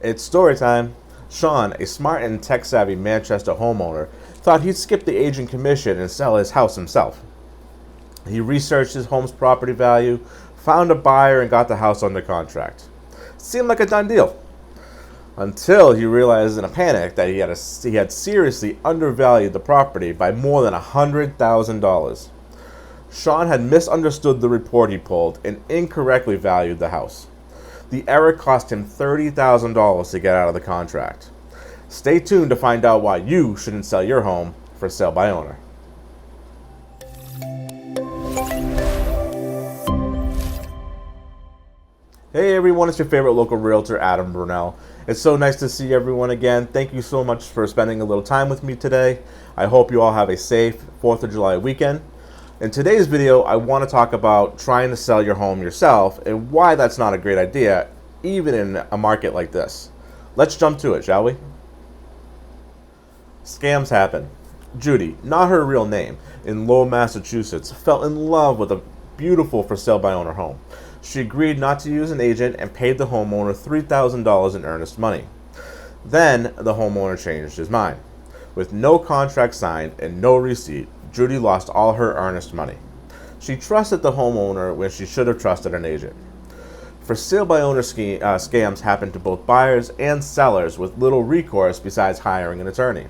It's story time. Sean, a smart and tech-savvy Manchester homeowner, thought he'd skip the agent commission and sell his house himself. He researched his home's property value, found a buyer, and got the house under contract. Seemed like a done deal. Until he realized in a panic that he had seriously undervalued the property by more than $100,000. Sean had misunderstood the report he pulled and incorrectly valued the house. The error cost him $30,000 to get out of the contract. Stay tuned to find out why you shouldn't sell your home for sale by owner. Hey everyone, it's your favorite local realtor, Adambrunelle. It's so nice to see everyone again. Thank you so much for spending a little time with me today. I hope you all have a safe 4th of July weekend. In today's video, I want to talk about trying to sell your home yourself and why that's not a great idea, even in a market like this. Let's jump to it, shall we? Scams happen. Judy, not her real name, in Lowell, Massachusetts, fell in love with a beautiful for sale by owner home. She agreed not to use an agent and paid the homeowner $3,000 in earnest money. Then the homeowner changed his mind. With no contract signed and no receipt, Judy lost all her earnest money. She trusted the homeowner when she should have trusted an agent. For sale by owner scams happen to both buyers and sellers with little recourse besides hiring an attorney.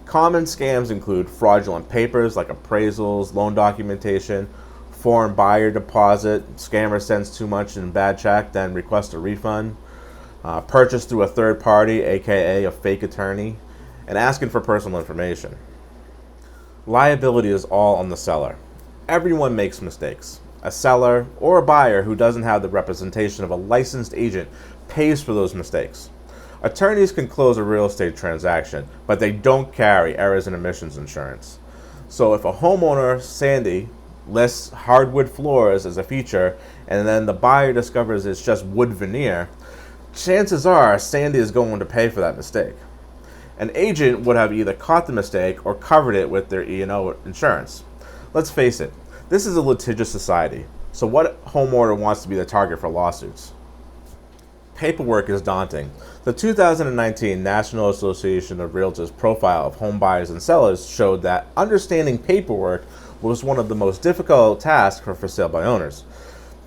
Common scams include fraudulent papers like appraisals, loan documentation, foreign buyer deposit, scammer sends too much in bad check, then requests a refund, purchase through a third party, aka a fake attorney, and asking for personal information. Liability is all on the seller. Everyone makes mistakes. A seller or a buyer who doesn't have the representation of a licensed agent pays for those mistakes. Attorneys can close a real estate transaction, but they don't carry errors and omissions insurance. So if a homeowner, Sandy, lists hardwood floors as a feature and then the buyer discovers it's just wood veneer, chances are Sandy is going to pay for that mistake. An agent would have either caught the mistake or covered it with their E&O insurance. Let's face it, this is a litigious society, so what homeowner wants to be the target for lawsuits? Paperwork is daunting. The 2019 National Association of Realtors profile of home buyers and sellers showed that understanding paperwork was one of the most difficult tasks for sale by owners.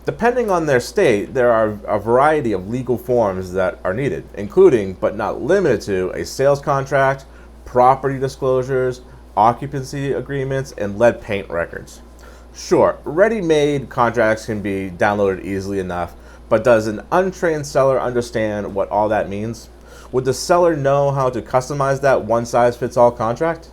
Depending on their state, there are a variety of legal forms that are needed, including, but not limited to, a sales contract, property disclosures, occupancy agreements, and lead paint records. Sure, ready-made contracts can be downloaded easily enough, but does an untrained seller understand what all that means? Would the seller know how to customize that one-size-fits-all contract?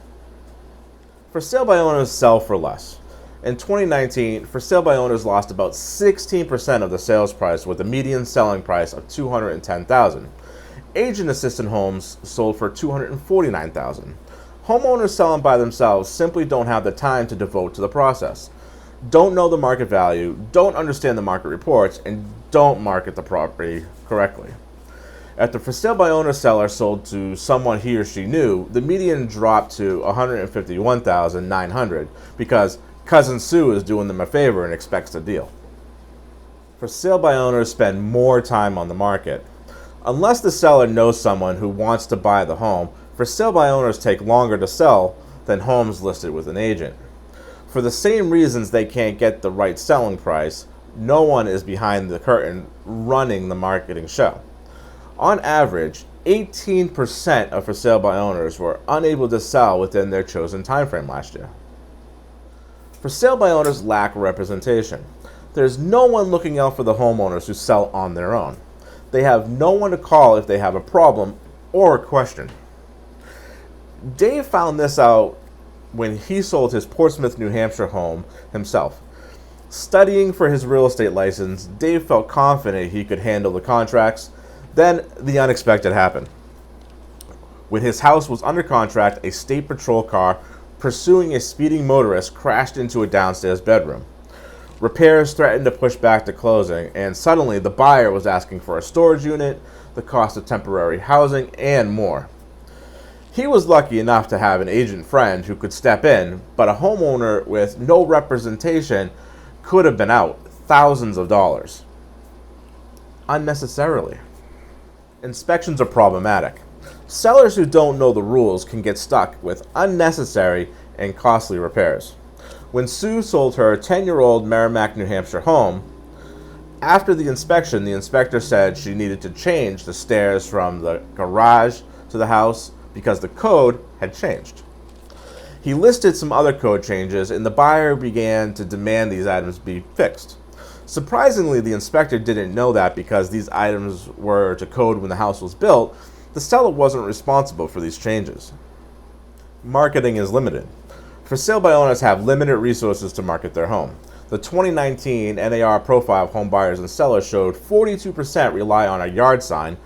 For sale by owners sell for less. In 2019, for sale by owners lost about 16% of the sales price with a median selling price of $210,000. Agent assisted homes sold for $249,000. Homeowners selling by themselves simply don't have the time to devote to the process, don't know the market value, don't understand the market reports, and don't market the property correctly. If the for sale by owner seller sold to someone he or she knew, the median dropped to $151,900 because Cousin Sue is doing them a favor and expects a deal. For sale by owners spend more time on the market. Unless the seller knows someone who wants to buy the home, for sale by owners take longer to sell than homes listed with an agent. For the same reasons they can't get the right selling price, no one is behind the curtain running the marketing show. On average, 18% of for sale by owners were unable to sell within their chosen timeframe last year. For sale by owners lack representation. There's no one looking out for the homeowners who sell on their own. They have no one to call if they have a problem or a question. Dave found this out when he sold his Portsmouth, New Hampshire home himself. Studying for his real estate license, Dave felt confident he could handle the contracts. Then the unexpected happened. When his house was under contract, a state patrol car pursuing a speeding motorist crashed into a downstairs bedroom. Repairs threatened to push back the closing, and suddenly the buyer was asking for a storage unit, the cost of temporary housing, and more. He was lucky enough to have an agent friend who could step in, but a homeowner with no representation could have been out thousands of dollars unnecessarily. Inspections are problematic. Sellers who don't know the rules can get stuck with unnecessary and costly repairs. When Sue sold her 10-year-old Merrimack, New Hampshire home, after the inspection, the inspector said she needed to change the stairs from the garage to the house because the code had changed. He listed some other code changes, and the buyer began to demand these items be fixed. Surprisingly, the inspector didn't know that because these items were to code when the house was built, the seller wasn't responsible for these changes. Marketing is limited. For sale by owners have limited resources to market their home. The 2019 NAR profile of home buyers and sellers showed 42% rely on a yard sign,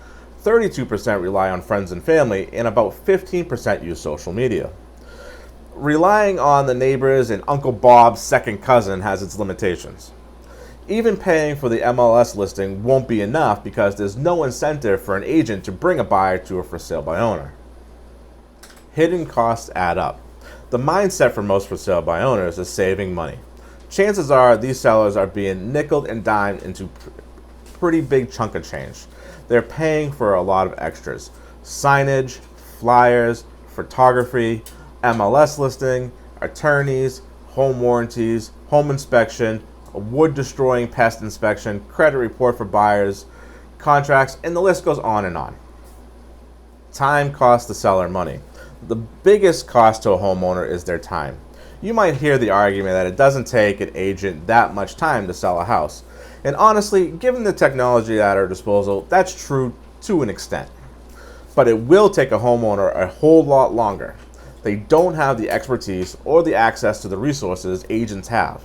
32% rely on friends and family, and about 15% use social media. Relying on the neighbors and Uncle Bob's second cousin has its limitations. Even paying for the MLS listing won't be enough because there's no incentive for an agent to bring a buyer to a for sale by owner. Hidden costs add up. The mindset for most for sale by owners is saving money. Chances are these sellers are being nickeled and dimed into pretty big chunk of change. They're paying for a lot of extras: signage, flyers, photography, MLS listing, attorneys, home warranties, home inspection, a wood destroying pest inspection, credit report for buyers, contracts, and the list goes on and on. Time costs the seller money. The biggest cost to a homeowner is their time. You might hear the argument that it doesn't take an agent that much time to sell a house. And honestly, given the technology at our disposal, that's true to an extent. But it will take a homeowner a whole lot longer. They don't have the expertise or the access to the resources agents have.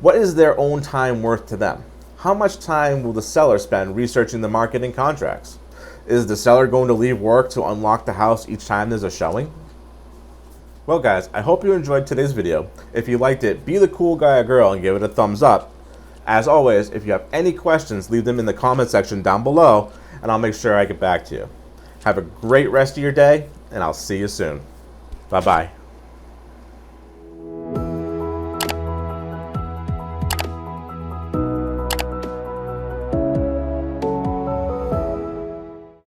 What is their own time worth to them? How much time will the seller spend researching the market and contracts? Is the seller going to leave work to unlock the house each time there's a showing? Well guys, I hope you enjoyed today's video. If you liked it, be the cool guy or girl and give it a thumbs up. As always, if you have any questions, leave them in the comment section down below and I'll make sure I get back to you. Have a great rest of your day and I'll see you soon. Bye-bye.